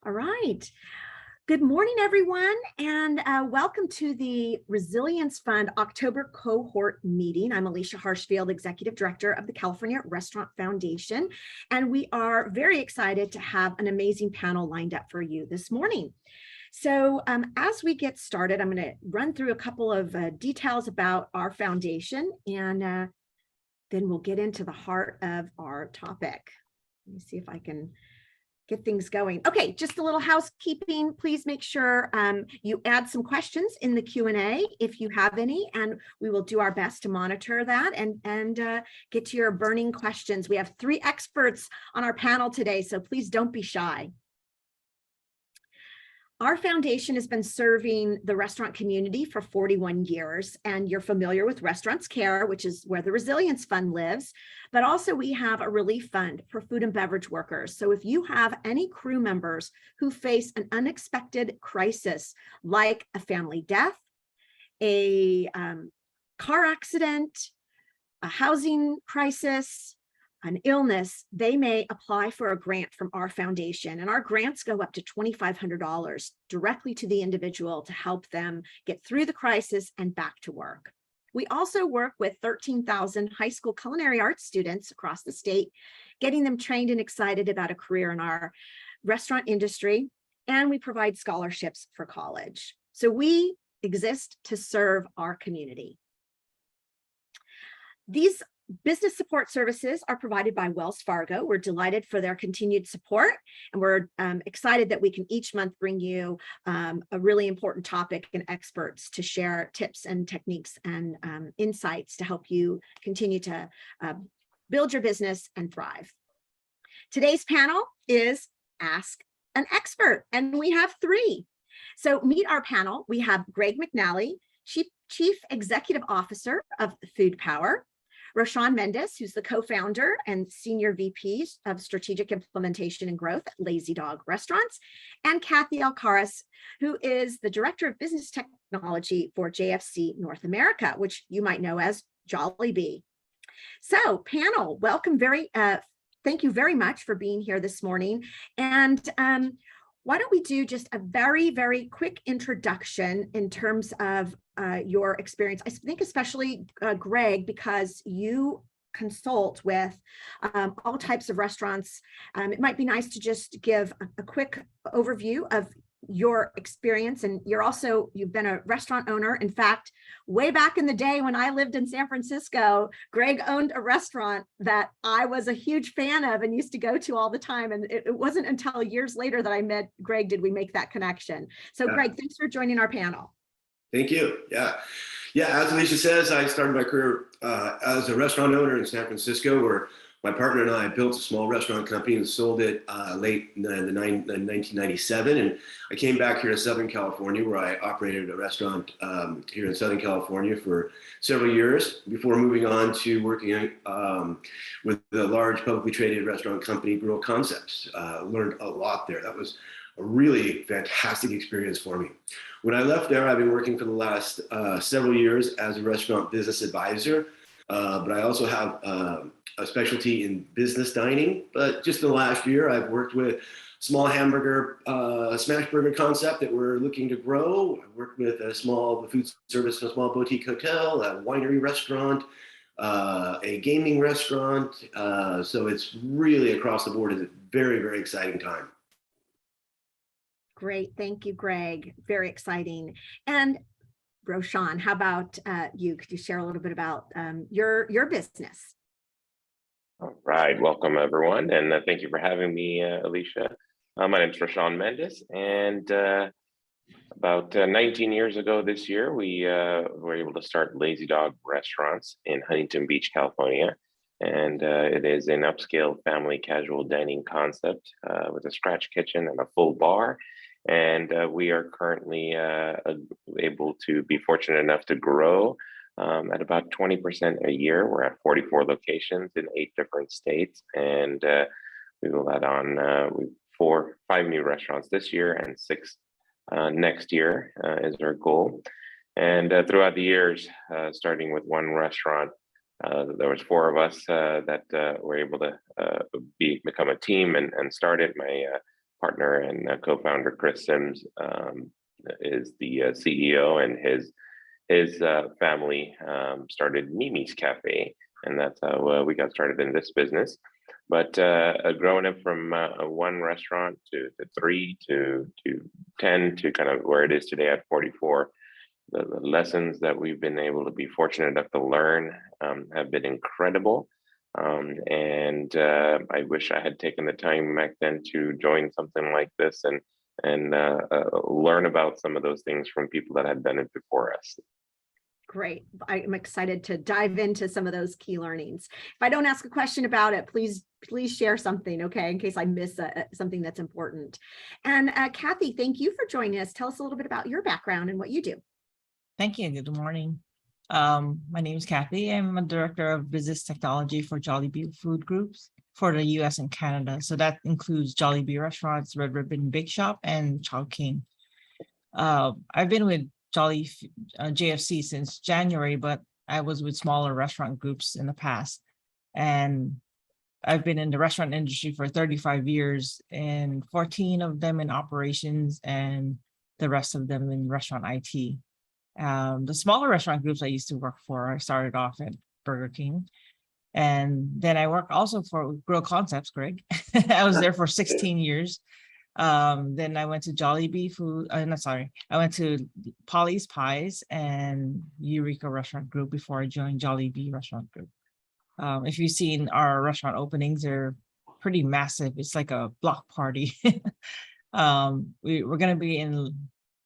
All right. Good morning, everyone, and welcome to the Resilience Fund October cohort meeting. I'm Alicia Harshfield, Executive Director of the California Restaurant Foundation, and we are very excited to have an amazing panel lined up for you this morning. So as we get started, I'm going to run through a couple of details about our foundation, and then we'll get into the heart of our topic. Let me see if I can get things going. Okay, just a little housekeeping. Please make sure you add some questions in the Q&A if you have any, and we will do our best to monitor that and get to your burning questions. We have 3 experts on our panel today, so please don't be shy. Our foundation has been serving the restaurant community for 41 years, and you're familiar with Restaurants Care, which is where the Resilience Fund lives, but also we have a relief fund for food and beverage workers. So if you have any crew members who face an unexpected crisis, like a family death, a car accident, a housing crisis, an illness, they may apply for a grant from our foundation. And our grants go up to $2,500 directly to the individual to help them get through the crisis and back to work. We also work with 13,000 high school culinary arts students across the state, getting them trained and excited about a career in our restaurant industry. And we provide scholarships for college. So we exist to serve our community. These business support services are provided by Wells Fargo. We're delighted for their continued support, and we're excited that we can each month bring you a really important topic and experts to share tips and techniques and insights to help you continue to build your business and thrive. Today's panel is Ask an Expert, and we have 3. So meet our panel. We have Greg McNally, Chief Executive Officer of Food Power, Roshan Mendis, who's the co-founder and Senior VP of Strategic Implementation and Growth at Lazy Dog Restaurants, and Kathy Alcaraz, who is the Director of Business Technology for JFC North America, which you might know as Jollibee. So panel, welcome. Thank you very much for being here this morning. And why don't we do just a very, very quick introduction in terms of your experience. I think especially Greg, because you consult with all types of restaurants. It might be nice to just give a quick overview of your experience. And you've been a restaurant owner. In fact, way back in the day when I lived in San Francisco, Greg owned a restaurant that I was a huge fan of and used to go to all the time. And it wasn't until years later that I met Greg did we make that connection. So Greg, thanks for joining our panel. Thank you. Yeah. As Alicia says, I started my career as a restaurant owner in San Francisco, where my partner and I built a small restaurant company and sold it late in 1997. And I came back here to Southern California, where I operated a restaurant here in Southern California for several years before moving on to working with the large publicly traded restaurant company, Grill Concepts. Learned a lot there. That was a really fantastic experience for me. When I left there, I've been working for the last several years as a restaurant business advisor, but I also have a specialty in business dining. But just in the last year, I've worked with small hamburger, smash burger concept that we're looking to grow. I worked with a small food service, a small boutique hotel, a winery restaurant, a gaming restaurant. So it's really across the board. It's a very, very exciting time. Great. Thank you, Greg. Very exciting. And Roshan, how about you? Could you share a little bit about your business? All right. Welcome, everyone. And thank you for having me, Alicia. My name is Roshan Mendis. And about 19 years ago this year, we were able to start Lazy Dog Restaurants in Huntington Beach, California. And it is an upscale family casual dining concept with a scratch kitchen and a full bar. And we are currently able to be fortunate enough to grow at about 20% a year. We're at 44 locations in 8 different states. And we will add on 5 new restaurants this year and 6 next year is our goal. And throughout the years, starting with one restaurant, there was 4 of us that were able to become a team and start it. My partner and co-founder Chris Sims is the CEO, and his family started Mimi's Cafe, and that's how we got started in this business. But growing up from one restaurant to 3 to 10 to kind of where it is today at 44, the lessons that we've been able to be fortunate enough to learn have been incredible. And I wish I had taken the time back then to join something like this and learn about some of those things from people that had done it before us. Great. I'm excited to dive into some of those key learnings. If I don't ask a question about it, please share something, okay, in case I miss something that's important. And Kathy, thank you for joining us. Tell us a little bit about your background and what you do. Thank you. Good morning. My name is Kathy. I'm a director of business technology for Jollibee Food Groups for the US and Canada. So that includes Jollibee Restaurants, Red Ribbon Bake Shop, and Chowking. I've been with JFC since January, but I was with smaller restaurant groups in the past. And I've been in the restaurant industry for 35 years, and 14 of them in operations and the rest of them in restaurant IT. The smaller restaurant groups I used to work for, I started off at Burger King. And then I worked also for Grill Concepts, Greg. I was there for 16 years. Then I went to Jollibee Food, I went to Polly's Pies and Eureka Restaurant Group before I joined Jollibee Restaurant Group. If you've seen our restaurant openings, they're pretty massive. It's like a block party. We're going to be in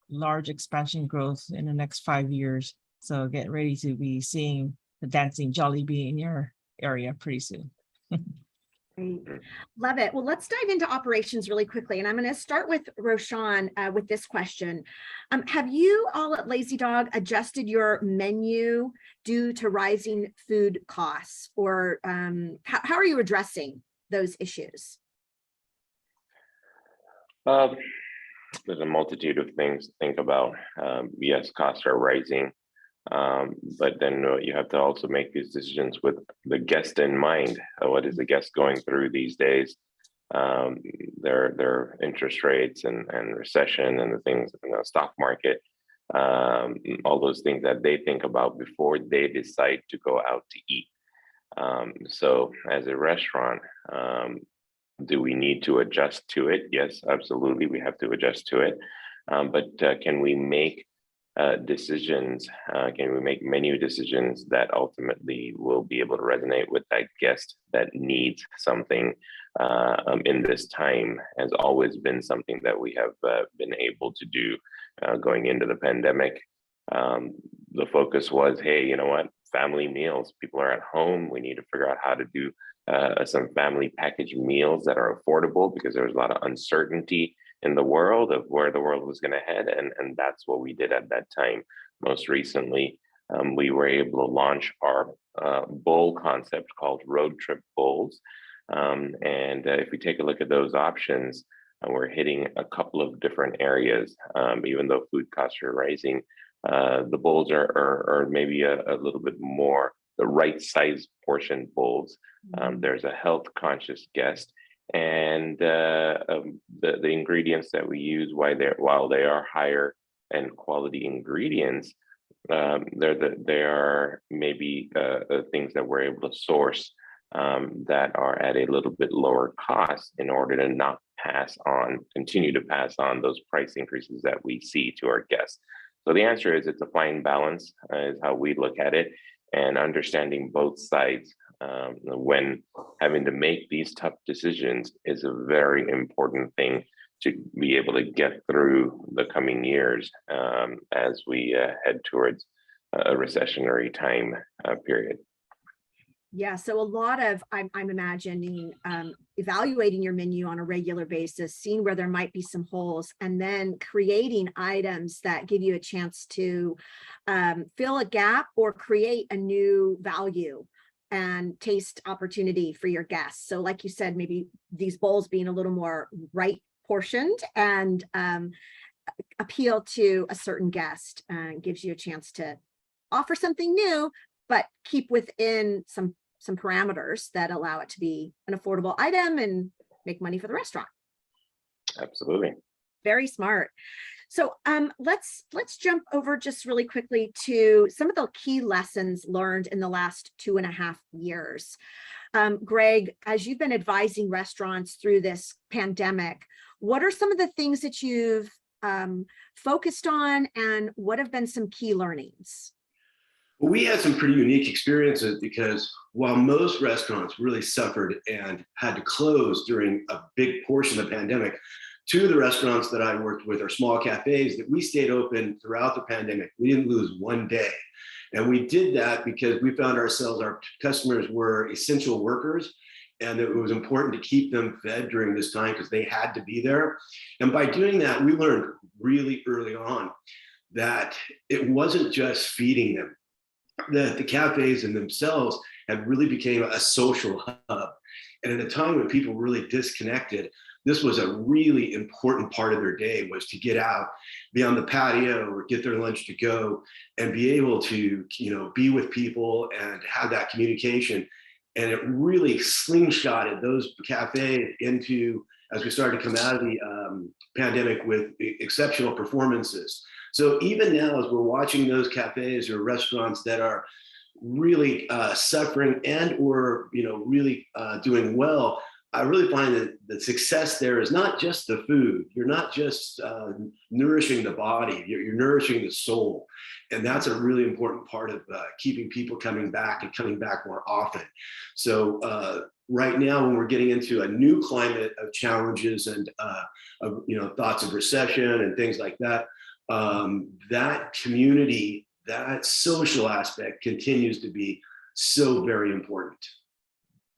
large expansion growth in the next 5 years. So get ready to be seeing the dancing Jollibee in your area pretty soon. Great. Love it. Well, let's dive into operations really quickly. And I'm going to start with Roshan with this question. Have you all at Lazy Dog adjusted your menu due to rising food costs? Or how are you addressing those issues? There's a multitude of things to think about. Yes, costs are rising. But then you have to also make these decisions with the guest in mind. What is the guest going through these days? Their interest rates and recession and the things in the stock market, all those things that they think about before they decide to go out to eat. So as a restaurant, do we need to adjust to it? Yes, absolutely, we have to adjust to it. But can we make decisions, can we make menu decisions that ultimately will be able to resonate with that guest that needs something in this time? Has always been something that we have been able to do going into the pandemic. The focus was, hey, you know what, family meals, people are at home, we need to figure out how to do some family packaged meals that are affordable, because there was a lot of uncertainty in the world of where the world was going to head. And that's what we did at that time. Most recently, we were able to launch our bowl concept called Road Trip Bowls. And if we take a look at those options, we're hitting a couple of different areas. Even though food costs are rising, the bowls are maybe a little bit more the right size portion bowls. There's a health conscious guest. And the ingredients that we use, while they are higher end quality ingredients, they are maybe things that we're able to source that are at a little bit lower cost in order to not continue to pass on those price increases that we see to our guests. So the answer is it's a fine balance, is how we look at it, and understanding both sides when having to make these tough decisions is a very important thing to be able to get through the coming years as we head towards a recessionary time period. Yeah, so a lot of, I'm imagining, evaluating your menu on a regular basis, seeing where there might be some holes, and then creating items that give you a chance to fill a gap or create a new value and taste opportunity for your guests. So like you said, maybe these bowls being a little more right portioned and appeal to a certain guest, gives you a chance to offer something new, but keep within some parameters that allow it to be an affordable item and make money for the restaurant. Absolutely. Very smart. So let's jump over just really quickly to some of the key lessons learned in the last 2.5 years. Greg, as you've been advising restaurants through this pandemic, what are some of the things that you've focused on, and what have been some key learnings? Well, we had some pretty unique experiences because while most restaurants really suffered and had to close during a big portion of the pandemic, two of the restaurants that I worked with are small cafes that we stayed open throughout the pandemic. We didn't lose one day. And we did that because we found ourselves, our customers were essential workers, and it was important to keep them fed during this time because they had to be there. And by doing that, we learned really early on that it wasn't just feeding them, that the cafes in themselves had really became a social hub. And at a time when people really disconnected, this was a really important part of their day, was to get out, be on the patio or get their lunch to go and be able to, be with people and have that communication. And it really slingshotted those cafes into, as we started to come out of the pandemic, with exceptional performances. So even now, as we're watching those cafes or restaurants that are really suffering and or really doing well, I really find that the success there is not just the food. You're not just nourishing the body, you're nourishing the soul. And that's a really important part of keeping people coming back and coming back more often. So right now, when we're getting into a new climate of challenges and of, thoughts of recession and things like that, that community, that social aspect continues to be so very important.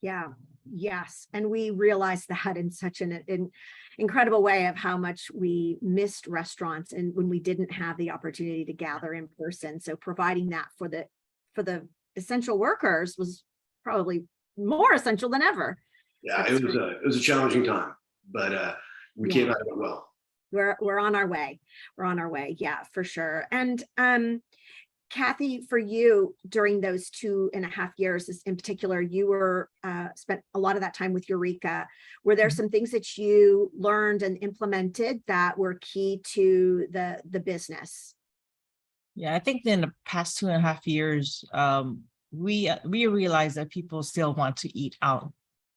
Yeah. Yes. And we realized that in such an incredible way of how much we missed restaurants and when we didn't have the opportunity to gather in person. So providing that for the essential workers was probably more essential than ever. Yeah, it was a challenging time, but we came out of it well. We're on our way. We're on our way. Yeah, for sure. And Kathy, for you, during those 2.5 years in particular, you were spent a lot of that time with Eureka. Were there some things that you learned and implemented that were key to the business? Yeah, I think in the past 2.5 years, we realized that people still want to eat out,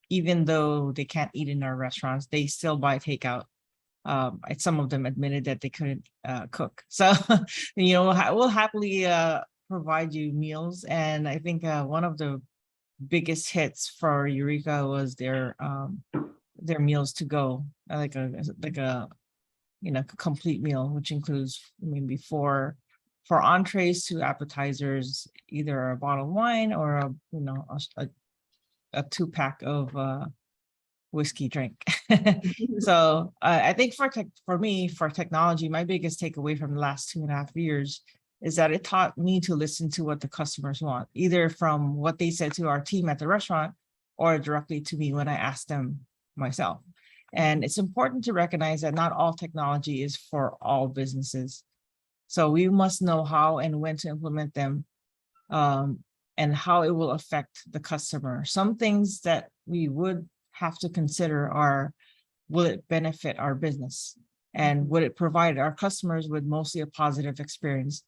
even though they can't eat in our restaurants. They still buy takeout. Some of them admitted that they couldn't cook. So, we'll happily provide you meals. And I think one of the biggest hits for Eureka was their meals to go, like a complete meal, which includes maybe four entrees to appetizers, either a bottle of wine or a 2-pack of whiskey drink. So I think for me, for technology, my biggest takeaway from the last 2.5 years is that it taught me to listen to what the customers want, either from what they said to our team at the restaurant or directly to me when I asked them myself. And it's important to recognize that not all technology is for all businesses. So we must know how and when to implement them, and how it will affect the customer. Some things that we would have to consider are, will it benefit our business? And would it provide our customers with mostly a positive experience?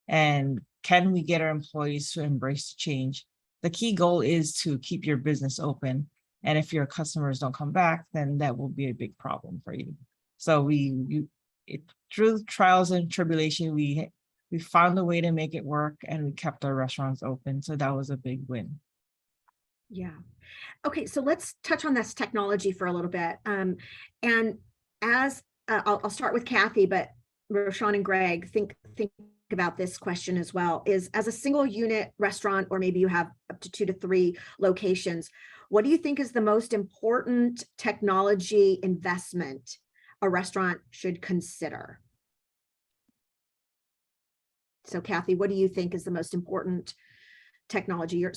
And can we get our employees to embrace change? The key goal is to keep your business open. And if your customers don't come back, then that will be a big problem for you. So through trials and tribulation, we found a way to make it work, and we kept our restaurants open. So that was a big win. Yeah. Okay, so let's touch on this technology for a little bit. And as I'll start with Kathy, but Roshan and Greg, think about this question as well. Is, as a single unit restaurant, or maybe you have up to 2 to 3 locations, what do you think is the most important technology investment a restaurant should consider? So Kathy, what do you think is the most important technology? You're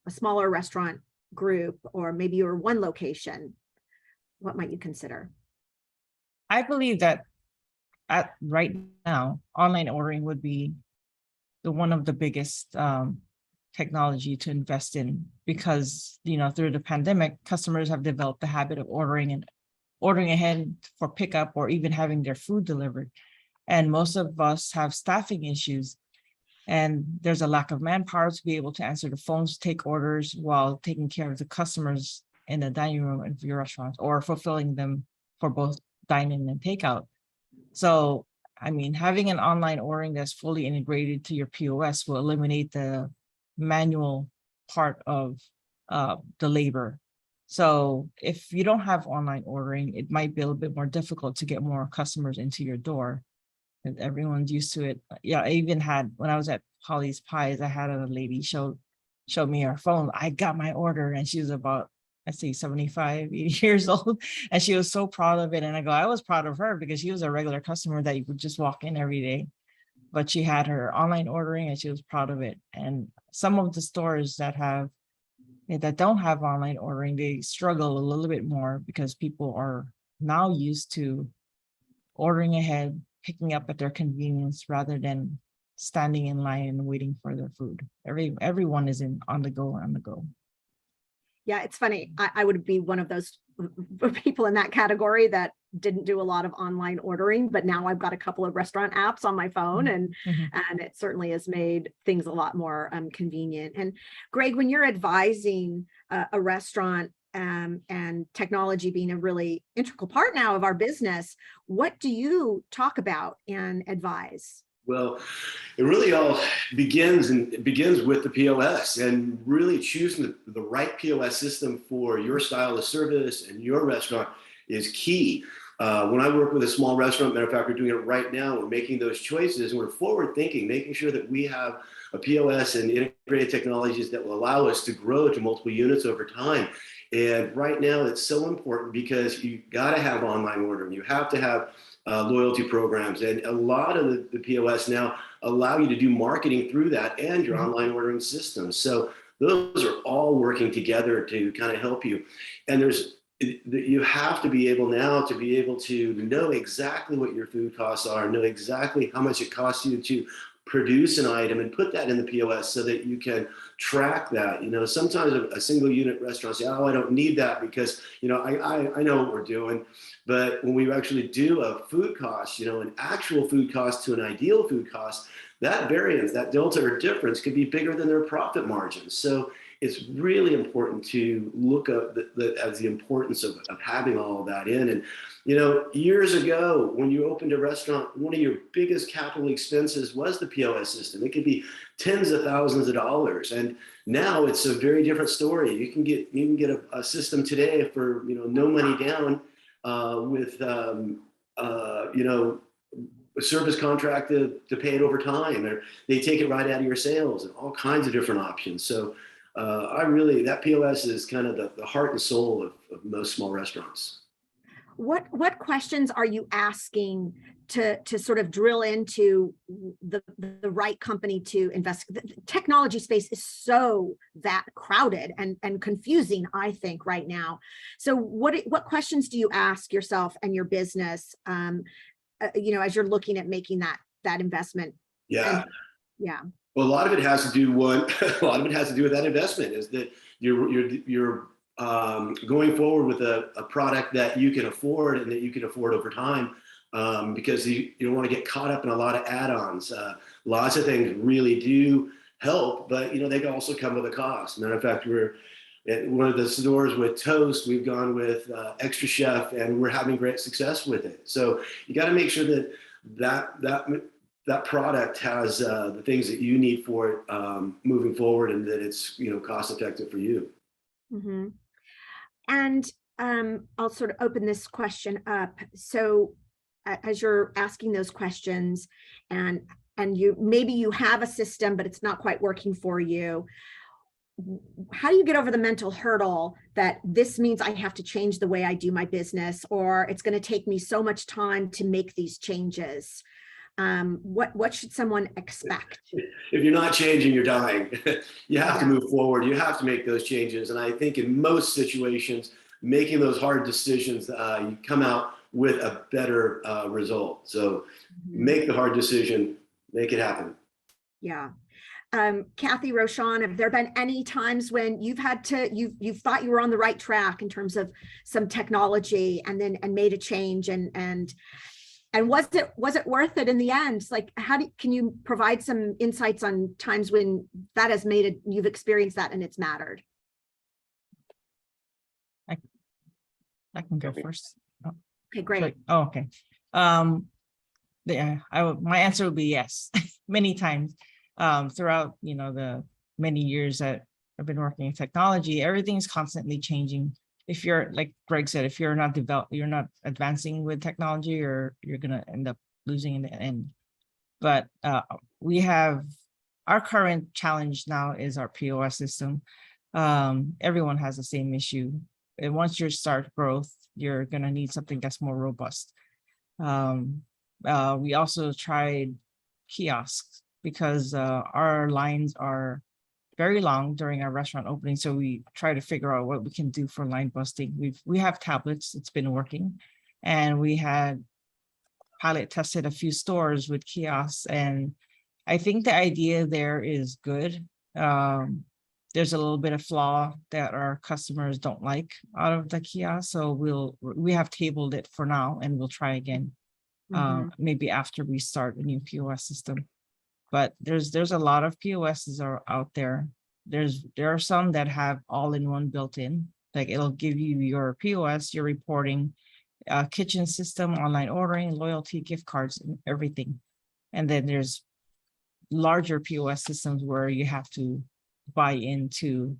a smaller restaurant group, or maybe you're one location. What might you consider? I believe that right now, online ordering would be one of the biggest technology to invest in, because through the pandemic, customers have developed the habit of ordering ordering ahead for pickup or even having their food delivered. And most of us have staffing issues. And there's a lack of manpower to be able to answer the phones, take orders while taking care of the customers in the dining room of your restaurant or fulfilling them for both dine-in and takeout. So, I mean, having an online ordering that's fully integrated to your POS will eliminate the manual part of the labor. So if you don't have online ordering, it might be a little bit more difficult to get more customers into your door. And everyone's used to it. Yeah, I even had, when I was at Polly's Pies, I had a lady showed me her phone. I got my order, and she was about, I say 75, 80 years old. And she was so proud of it. And I was proud of her because she was a regular customer that you would just walk in every day. But she had her online ordering and she was proud of it. And some of the stores that don't have online ordering, they struggle a little bit more because people are now used to ordering ahead, picking up at their convenience rather than standing in line and waiting for their food. Everyone is on the go. Yeah, it's funny. I would be one of those people in that category that didn't do a lot of online ordering, but now I've got a couple of restaurant apps on my phone, and it certainly has made things a lot more convenient. And Greg, when you're advising a restaurant and technology being a really integral part now of our business, what do you talk about and advise? Well, it really all begins with the POS, and really choosing the right POS system for your style of service and your restaurant is key. When I work with a small restaurant, matter of fact, we're doing it right now. We're making those choices, and we're forward thinking, making sure that we have a POS and integrated technologies that will allow us to grow to multiple units over time. And right now, it's so important because you got to have online ordering. You have to have loyalty programs, and a lot of the POS now allow you to do marketing through that and your online ordering system. So those are all working together to kind of help you. And you have to be able now to be able to know exactly what your food costs are, know exactly how much it costs you to produce an item, and put that in the POS so that you can track that. You know, sometimes a single unit restaurant say, oh, I don't need that because, you know, I know what we're doing. But when we actually do a food cost, you know, an actual food cost to an ideal food cost, that variance, that delta or difference could be bigger than their profit margins. So it's really important to look at the importance of having all of that in. And, you know, years ago, when you opened a restaurant, one of your biggest capital expenses was the POS system. It could be tens of thousands of dollars. And now it's a very different story. You can get a system today for, you know, no money down with, you know, a service contract to pay it over time, or they take it right out of your sales, and all kinds of different options. So that POS is kind of the heart and soul of most small restaurants. What questions are you asking to sort of drill into the right company to invest? The technology space is so that crowded and confusing, I think, right now. So what questions do you ask yourself and your business, you know, as you're looking at making that investment? Yeah. Yeah. Well, a lot of it has to do with that investment, is that you're going forward with a product that you can afford and that you can afford over time, because you don't want to get caught up in a lot of add-ons. Lots of things really do help, but, you know, they can also come with a cost. Matter of fact, we're at one of the stores with Toast, we've gone with Extra Chef, and we're having great success with it. So you got to make sure that product has the things that you need for it moving forward, and that it's, you know, cost effective for you. Mm-hmm. And I'll sort of open this question up. So as you're asking those questions, and maybe you have a system, but it's not quite working for you, how do you get over the mental hurdle that this means I have to change the way I do my business, or it's going to take me so much time to make these changes? What should someone expect? If you're not changing, you're dying. You have to move forward. You have to make those changes. And I think in most situations, making those hard decisions, you come out with a better result. So make the hard decision, make it happen. Yeah. Kathy, Roshan, have there been any times when you've had to, you've thought you were on the right track in terms of some technology and made a change and was it worth it in the end? Like, can you provide some insights on times when that has made it, you've experienced that and it's mattered? I can go first. Okay, great. Oh, okay. Yeah, my answer would be yes, many times. Throughout, the many years that I've been working in technology, everything is constantly changing. If you're, like Greg said, if you're not advancing with technology, or you're gonna end up losing in the end. But we have our current challenge now is our POS system. Everyone has the same issue. And once you start growth, you're gonna need something that's more robust. We also tried kiosks because our lines are very long during our restaurant opening. So we try to figure out what we can do for line busting. We have tablets, it's been working. And we had pilot tested a few stores with kiosks. And I think the idea there is good. There's a little bit of flaw that our customers don't like out of the kiosk. So we have tabled it for now and we'll try again. Maybe after we start a new POS system. But there's a lot of POSs are out there. There are some that have all-in-one built in, like it'll give you your POS, your reporting, kitchen system, online ordering, loyalty, gift cards, and everything. And then there's larger POS systems where you have to buy into,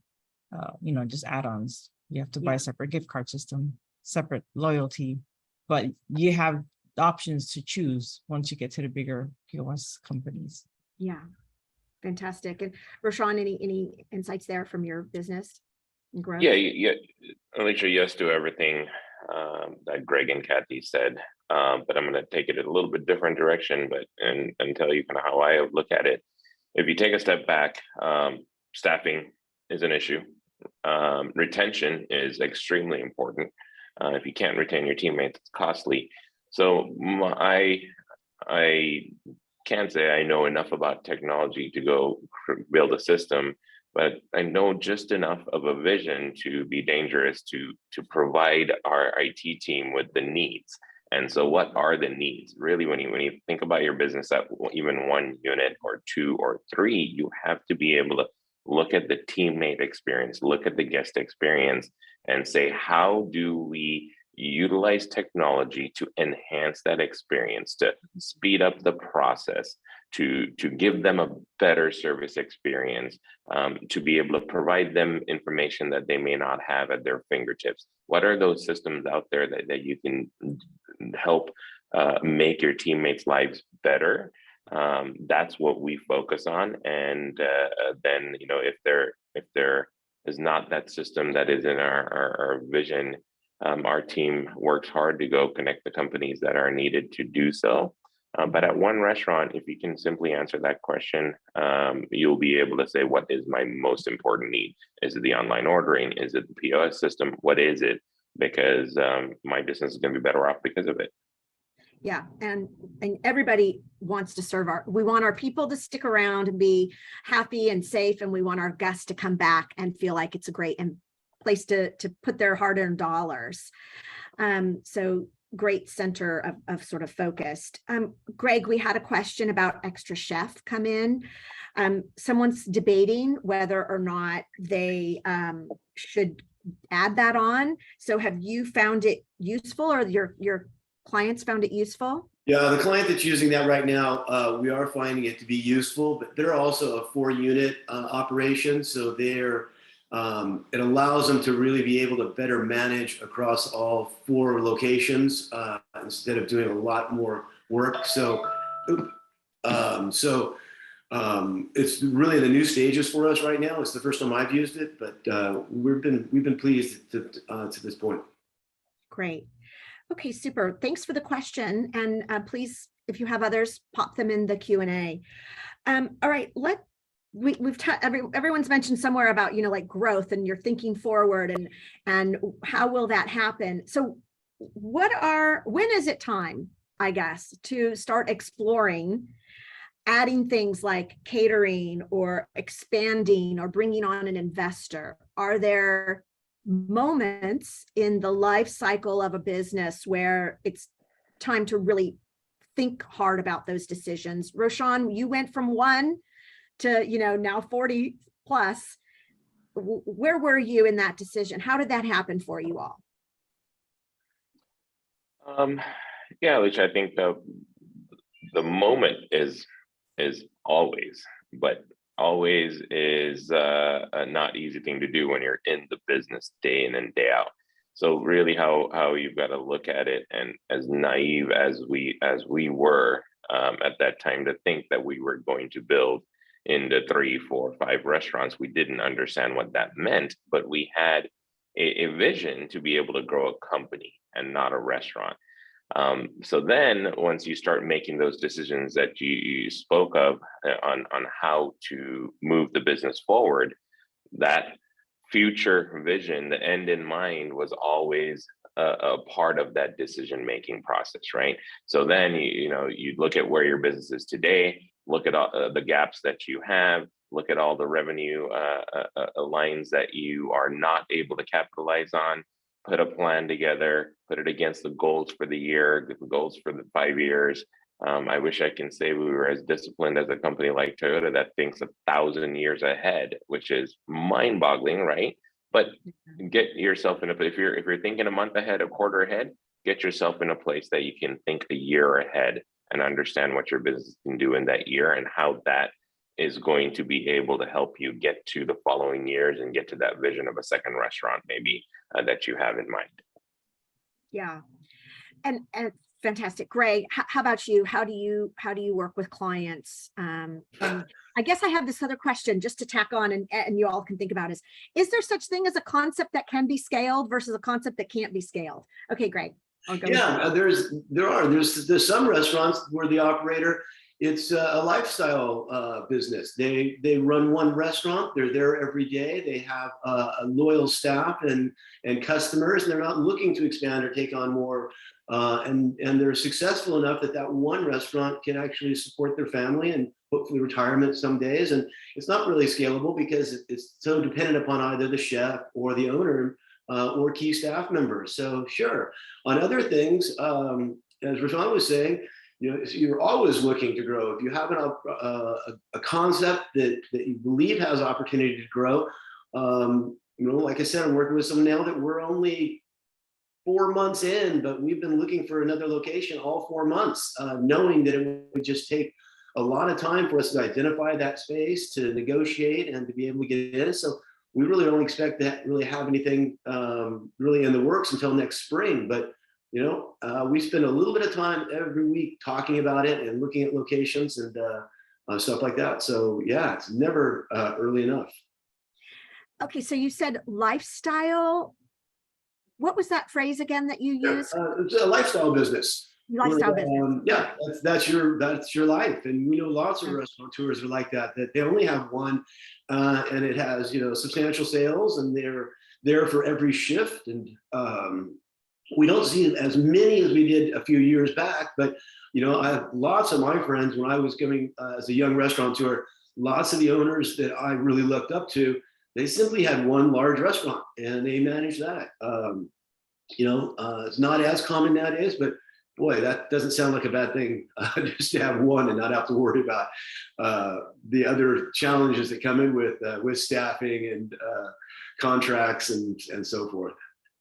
just add-ons. You have to buy a separate gift card system, separate loyalty, but you have options to choose once you get to the bigger POS companies. Yeah, fantastic. And Roshan, any insights there from your business and growth? Yeah, Alicia, yes to everything that Greg and Kathy said, but I'm going to take it in a little bit different direction, and tell you kind of how I look at it. If you take a step back, staffing is an issue. Retention is extremely important. If you can't retain your teammates, it's costly. So I can't say I know enough about technology to go build a system, but I know just enough of a vision to be dangerous to provide our IT team with the needs. And so what are the needs? Really, when you think about your business at even one unit or two or three, you have to be able to look at the teammate experience, look at the guest experience, and say, how do we utilize technology to enhance that experience, to speed up the process, to give them a better service experience, to be able to provide them information that they may not have at their fingertips. What are those systems out there that you can help make your teammates' lives better? That's what we focus on. And then, if there is not that system that is in our vision, our team works hard to go connect the companies that are needed to do so. But at one restaurant, if you can simply answer that question, you'll be able to say, what is my most important need? Is it the online ordering? Is it the POS system? What is it? Because my business is going to be better off because of it. Yeah, and everybody wants to we want our people to stick around and be happy and safe, and we want our guests to come back and feel like it's a great place to put their hard-earned dollars. So great center of sort of focused. Greg, we had a question about xtraCHEF come in. Someone's debating whether or not they should add that on. So have you found it useful, or your clients found it useful? Yeah, the client that's using that right now, we are finding it to be useful, but they're also a 4-unit operation. So it allows them to really be able to better manage across all 4 locations instead of doing a lot more work. So it's really the new stages for us right now. It's the first time I've used it, but we've been pleased to this point. Great. Okay, super. Thanks for the question. And please, if you have others, pop them in the Q&A. All right, everyone's mentioned somewhere about, like growth, and you're thinking forward and how will that happen? So when is it time, I guess, to start exploring adding things like catering or expanding or bringing on an investor? Are there moments in the life cycle of a business where it's time to really think hard about those decisions? Roshan, you went from 1 to, now 40 plus. Where were you in that decision? How did that happen for you all? Yeah, which I think the moment is always, but always is a not easy thing to do when you're in the business day in and day out. So really how you've got to look at it, and as naive as we were at that time to think that we were going to build into 3, 4, 5 restaurants, we didn't understand what that meant, but we had a vision to be able to grow a company and not a restaurant. So then once you start making those decisions that you spoke of on how to move the business forward, that future vision, the end in mind, was always a part of that decision-making process, right? So then, you look at where your business is today, look at all the gaps that you have, look at all the revenue lines that you are not able to capitalize on, put a plan together, put it against the goals for the year, the goals for the 5 years. I wish I can say we were as disciplined as a company like Toyota that thinks 1,000 years ahead, which is mind-boggling, right? But get yourself in if you're thinking a month ahead, a quarter ahead, get yourself in a place that you can think a year ahead and understand what your business can do in that year and how that is going to be able to help you get to the following years and get to that vision of a second restaurant maybe that you have in mind. Yeah. And fantastic. Greg, how about you? How do you work with clients? And I guess I have this other question just to tack on, and you all can think about is there such thing as a concept that can be scaled versus a concept that can't be scaled? Okay, Greg. Yeah, there's some restaurants where the operator, it's a lifestyle business. They run one restaurant. They're there every day. They have a loyal staff and customers, and they're not looking to expand or take on more. And they're successful enough that one restaurant can actually support their family and hopefully retirement some days. And it's not really scalable because it's so dependent upon either the chef or the owner or key staff members. So sure, on other things, as Roshan was saying, you're always looking to grow. If you have a concept that you believe has opportunity to grow, like I said, I'm working with someone now that we're only 4 months in, but we've been looking for another location all 4 months, knowing that it would just take a lot of time for us to identify that space, to negotiate, and to be able to get in. So we really don't expect to really have anything really in the works until next spring. But we spend a little bit of time every week talking about it and looking at locations and stuff like that. So yeah, it's never early enough. Okay, so you said lifestyle. What was that phrase again that you used? It's a lifestyle business. Lifestyle business. Yeah, that's your life, and we know lots of restaurateurs are like that they only have one, and it has substantial sales, and they're there for every shift, and we don't see as many as we did a few years back. But I have lots of my friends when I was going as a young restaurateur. Lots of the owners that I really looked up to, they simply had one large restaurant and they managed that. It's not as common nowadays, but boy, that doesn't sound like a bad thing, just to have one and not have to worry about the other challenges that come in with staffing and contracts and so forth.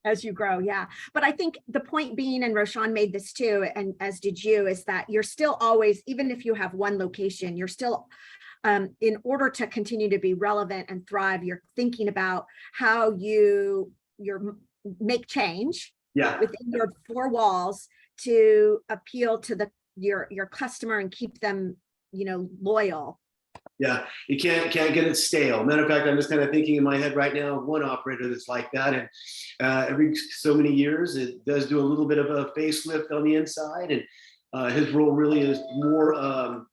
As you grow, yeah. But I think the point being, and Roshan made this too, and as did you, is that you're still always, even if you have one location, you're still, in order to continue to be relevant and thrive, you're thinking about how you make change within your 4 walls to appeal to your customer and keep them, loyal. Yeah, you can't get it stale. Matter of fact, I'm just kind of thinking in my head right now of one operator that's like that, and every so many years it does do a little bit of a facelift on the inside, and his role really is more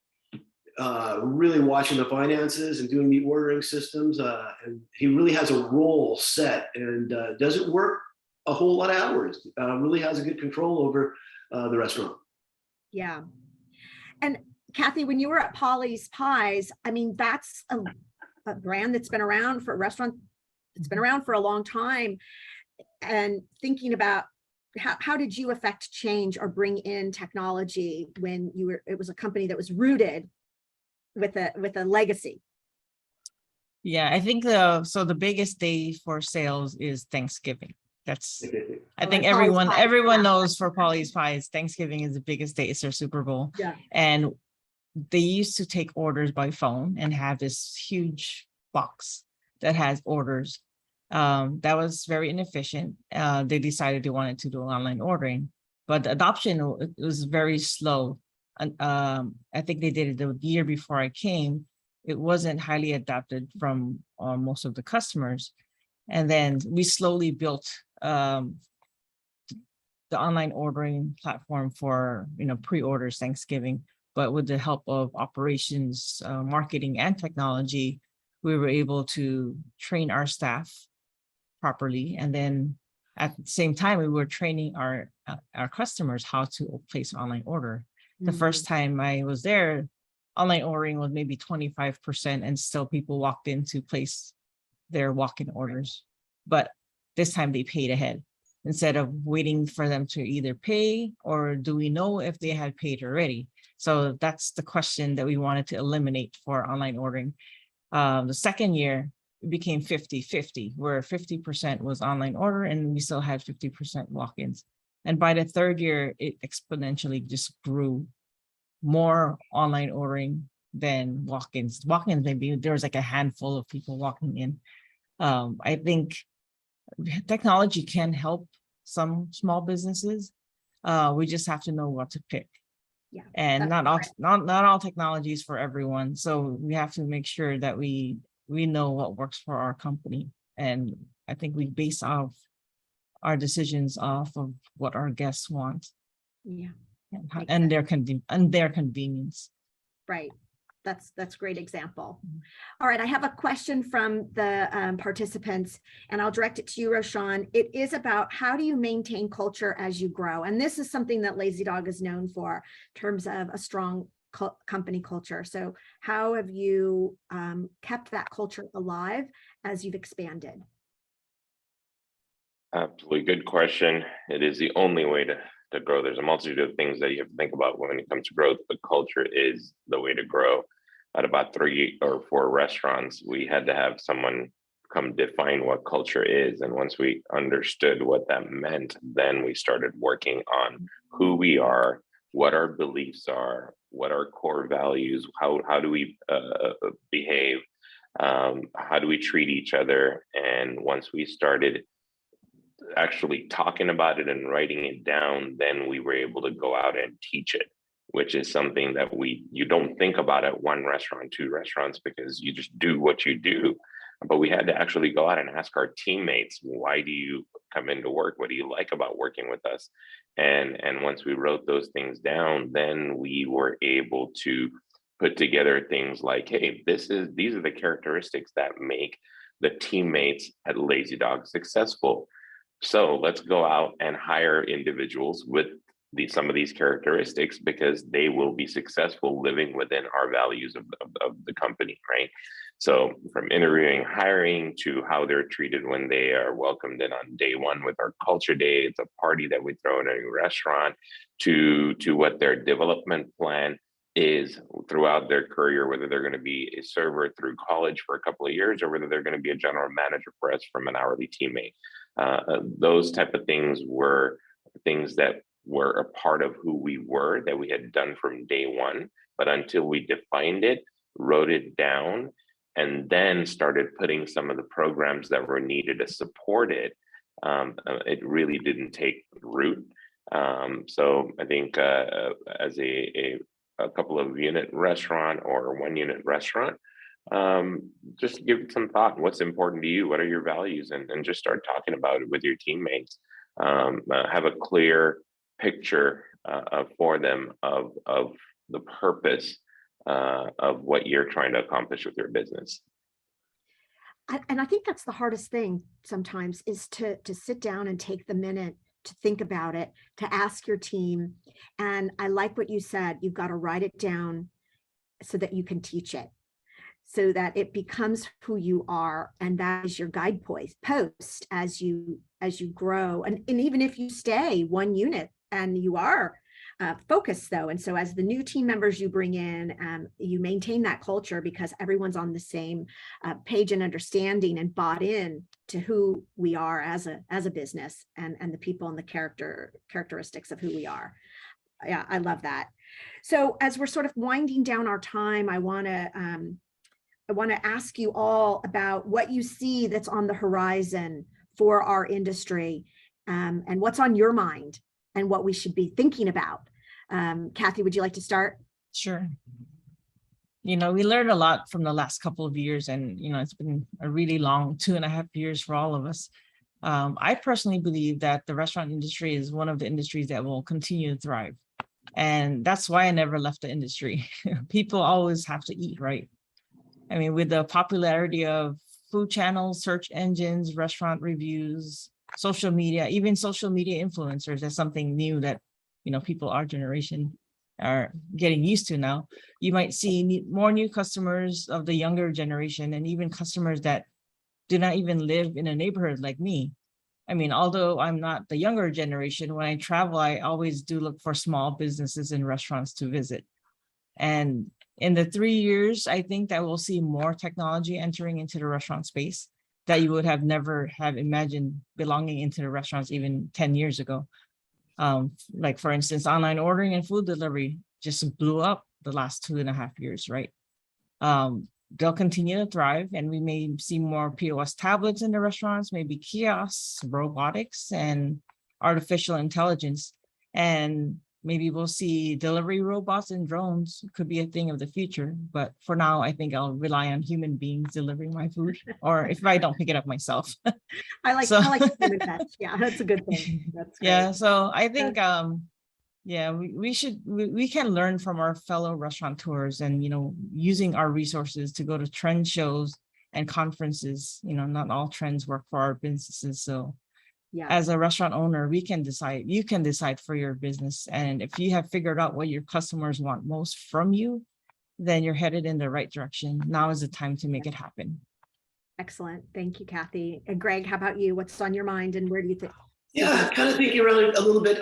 really watching the finances and doing the ordering systems, and he really has a role set and doesn't work a whole lot of hours. Really has a good control over the restaurant. Yeah. And Kathy, when you were at Polly's Pies, I mean, that's a brand that's been around for a restaurant. It's been around for a long time. And thinking about how did you affect change or bring in technology when it was a company that was rooted with a legacy? Yeah, I think so the biggest day for sales is Thanksgiving. That's, I Oh, think and Polly's Pies, everyone yeah. knows for Polly's Pies, Thanksgiving is the biggest day. It's their Super Bowl. Yeah. And they used to take orders by phone and have this huge box that has orders. That was very inefficient. They decided they wanted to do online ordering, but the adoption was very slow. And I think they did it the year before I came. It wasn't highly adopted from most of the customers. And then we slowly built the online ordering platform for, pre-orders Thanksgiving. But with the help of operations, marketing, and technology, we were able to train our staff properly. And then at the same time, we were training our customers how to place online order. The first time I was there, online ordering was maybe 25%, and still people walked in to place their walk-in orders. But this time they paid ahead instead of waiting for them to either pay, or do we know if they had paid already? So that's the question that we wanted to eliminate for online ordering. The second year, it became 50-50, where 50% was online order and we still had 50% walk-ins. And by the third year, it exponentially just grew, more online ordering than walk-ins. Walk-ins, maybe there was like a handful of people walking in. I think technology can help some small businesses. We just have to know what to pick. Yeah, And that's not all technology is for everyone. So we have to make sure that we know what works for our company. And I think we base off our decisions off of what our guests want. Yeah. And their convenience. Right. That's great example. All right, I have a question from the participants, and I'll direct it to you, Roshan. It is about how do you maintain culture as you grow? And this is something that Lazy Dog is known for in terms of a strong company culture. So how have you kept that culture alive as you've expanded? Absolutely, good question. It is the only way to grow. There's a multitude of things that you have to think about when it comes to growth, but culture is the way to grow. At about 3 or 4 restaurants, we had to have someone come define what culture is. And once we understood what that meant, then we started working on who we are, what our beliefs are, what our core values, how do we behave, how do we treat each other. And once we started actually talking about it and writing it down, then we were able to go out and teach it, which is something that you don't think about at 1 restaurant, 2 restaurants, because you just do what you do. But we had to actually go out and ask our teammates, why do you come into work? What do you like about working with us? And once we wrote those things down, then we were able to put together things like, hey, these are the characteristics that make the teammates at Lazy Dog successful. So let's go out and hire individuals with some of these characteristics, because they will be successful living within our values of the company, right? So from interviewing, hiring, to how they're treated when they are welcomed in on day 1 with our culture day, it's a party that we throw in a restaurant, to what their development plan is throughout their career, whether they're going to be a server through college for a couple of years, or whether they're going to be a general manager for us from an hourly teammate. Those type of things were things that were a part of who we were, that we had done from day 1. But until we defined it, wrote it down, and then started putting some of the programs that were needed to support it, it really didn't take root. So I think as a couple of unit restaurant or 1 unit restaurant, just give it some thought. What's important to you? What are your values? And just start talking about it with your teammates. Have a clear picture for them of the purpose of what you're trying to accomplish with your business. And I think that's the hardest thing sometimes, is to sit down and take the minute to think about it, to ask your team. And I like what you said, you've got to write it down. so that you can teach it, so that it becomes who you are, and that is your guidepost post as you grow. And even if you stay one unit and you are focused though, and so as the new team members you bring in, you maintain that culture because everyone's on the same page and understanding and bought in to who we are as a business, and the people and the characteristics of who we are. Yeah, I love that. So as we're sort of winding down our time, I want to ask you all about what you see that's on the horizon for our industry, and what's on your mind and what we should be thinking about. Kathy, would you like to start? Sure. We learned a lot from the last couple of years, and, it's been a really long 2.5 years for all of us. I personally believe that the restaurant industry is one of the industries that will continue to thrive. And that's why I never left the industry. People always have to eat, right? I mean, with the popularity of food channels, search engines, restaurant reviews, social media, even social media influencers, that's something new that, people our generation are getting used to now. You might see more new customers of the younger generation, and even customers that do not even live in a neighborhood like me. I mean, although I'm not the younger generation, when I travel, I always do look for small businesses and restaurants to visit. And in the 3 years, I think that we'll see more technology entering into the restaurant space that you would have never have imagined belonging into the restaurants even 10 years ago. Like for instance, online ordering and food delivery just blew up the last 2.5 years, right? They'll continue to thrive, and we may see more POS tablets in the restaurants, maybe kiosks, robotics, and artificial intelligence. And maybe we'll see delivery robots and drones could be a thing of the future. But for now, I think I'll rely on human beings delivering my food, or if I don't pick it up myself. I like So- human touch. Yeah, that's a good thing. That's great. Yeah, so I think we can learn from our fellow restaurateurs, and using our resources to go to trend shows and conferences. Not all trends work for our businesses. So Yeah. as a restaurant owner, you can decide for your business. And if you have figured out what your customers want most from you, then you're headed in the right direction. Now is the time to make it happen. Excellent. Thank you, Kathy. And Greg, how about you? What's on your mind, and where do you think? Yeah, kind of thinking around it a little bit.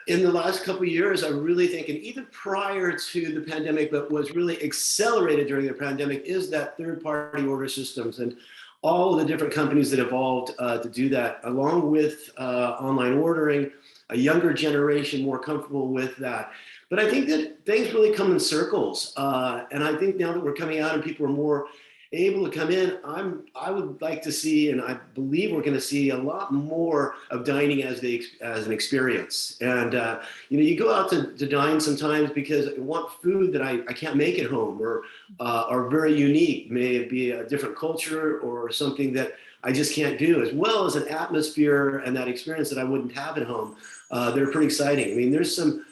In the last couple of years, I'm really thinking, even prior to the pandemic, but was really accelerated during the pandemic, is that third-party order systems and all of the different companies that evolved to do that, along with online ordering, a younger generation more comfortable with that. But I think that things really come in circles. And I think now that we're coming out and people are more able to come in, I would like to see, and I believe we're going to see a lot more of dining as an experience. And you go out to dine sometimes because I want food that I can't make at home, or are very unique. May it be a different culture or something that I just can't do, as well as an atmosphere and that experience that I wouldn't have at home. They're pretty exciting. I mean, there's some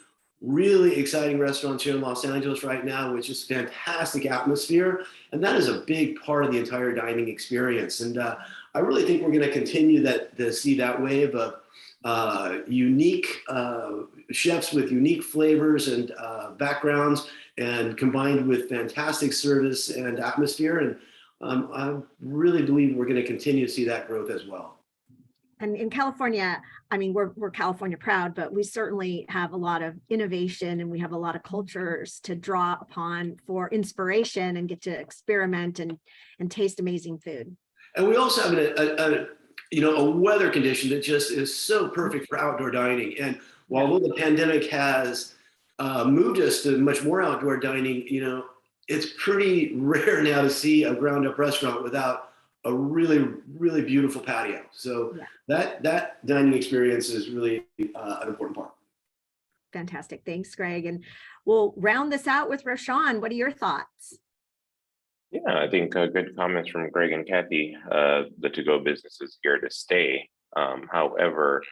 really exciting restaurants here in Los Angeles right now, which is fantastic atmosphere. And that is a big part of the entire dining experience. And I really think we're going to continue to see that wave of unique chefs with unique flavors and backgrounds, and combined with fantastic service and atmosphere. And I really believe we're going to continue to see that growth as well. And in California, I mean, we're California proud, but we certainly have a lot of innovation, and we have a lot of cultures to draw upon for inspiration and get to experiment and taste amazing food. And we also have a weather condition that just is so perfect for outdoor dining. And while the pandemic has moved us to much more outdoor dining, it's pretty rare now to see a ground up restaurant without a really, really beautiful patio. So that dining experience is really an important part. Fantastic. Thanks, Greg. And we'll round this out with Roshan. What are your thoughts? Yeah, I think good comments from Greg and Kathy. The to-go business is here to stay. However,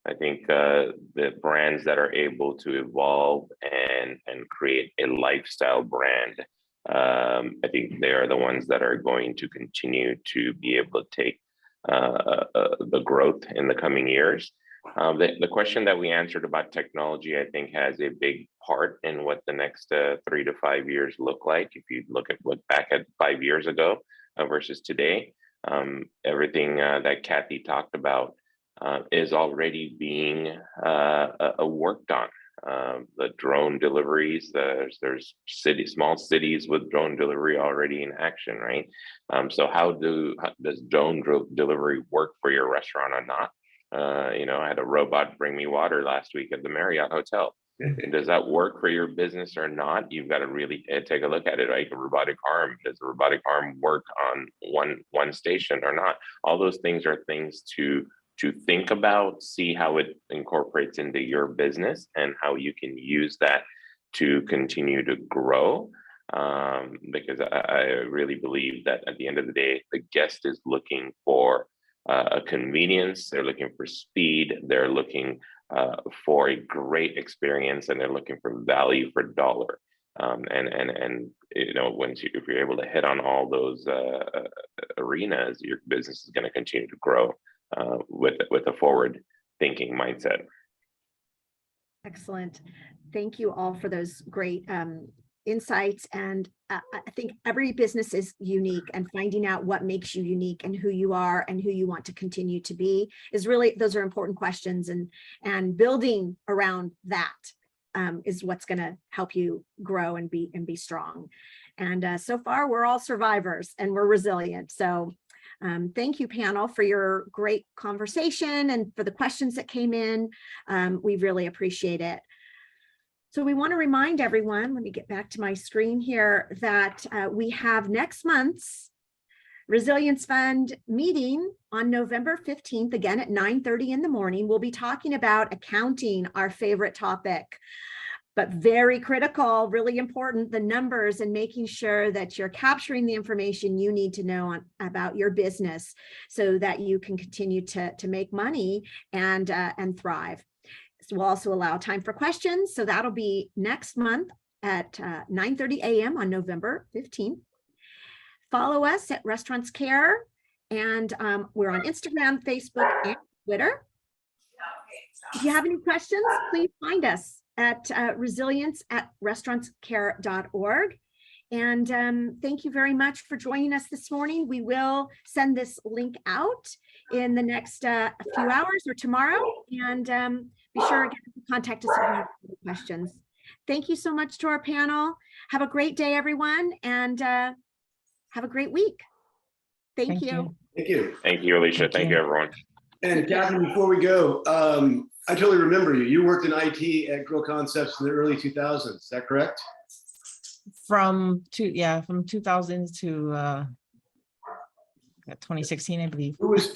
I think the brands that are able to evolve and create a lifestyle brand, I think they are the ones that are going to continue to be able to take the growth in the coming years. The question that we answered about technology, I think, has a big part in what the next 3 to 5 years look like. If you look back at 5 years ago versus today, everything that Kathy talked about is already being worked on. The drone deliveries, there's small cities with drone delivery already in action, right? So how does drone delivery work for your restaurant or not? I had a robot bring me water last week at the Marriott Hotel. Does that work for your business or not? You've got to really take a look at it, right? A robotic arm, does the robotic arm work on one station or not? All those things are things to think about, see how it incorporates into your business and how you can use that to continue to grow. Because I really believe that at the end of the day, the guest is looking for a convenience, they're looking for speed, they're looking for a great experience, and they're looking for value for dollar. And if you're able to hit on all those arenas, your business is going to continue to grow with a forward thinking mindset. Excellent. Thank you all for those great insights. And I think every business is unique, and finding out what makes you unique and who you are and who you want to continue to be is really, those are important questions, and building around that is what's going to help you grow and be strong. And so far we're all survivors and we're resilient. So thank you, panel, for your great conversation and for the questions that came in. We really appreciate it. So we want to remind everyone, let me get back to my screen here, that we have next month's Resilience Fund meeting on November 15th, again at 9:30 in the morning. We'll be talking about accounting, our favorite topic, but very critical, really important, the numbers, and making sure that you're capturing the information you need to know about your business so that you can continue to make money and thrive. So we'll also allow time for questions. So that'll be next month at 9:30 a.m. on November 15th. Follow us at Restaurants Care, and we're on Instagram, Facebook, and Twitter. If you have any questions, please find us at resilience@restaurantscare.org. And thank you very much for joining us this morning. We will send this link out in the next few hours or tomorrow. And be sure again to contact us if you have any questions. Thank you so much to our panel. Have a great day, everyone, and have a great week. Thank you. Thank you. Thank you, Alicia. Thank you, everyone. And Catherine, before we go, I totally remember you. You worked in IT at Grow Concepts in the early 2000s. Is that correct? From 2000 to 2016, I believe. Who was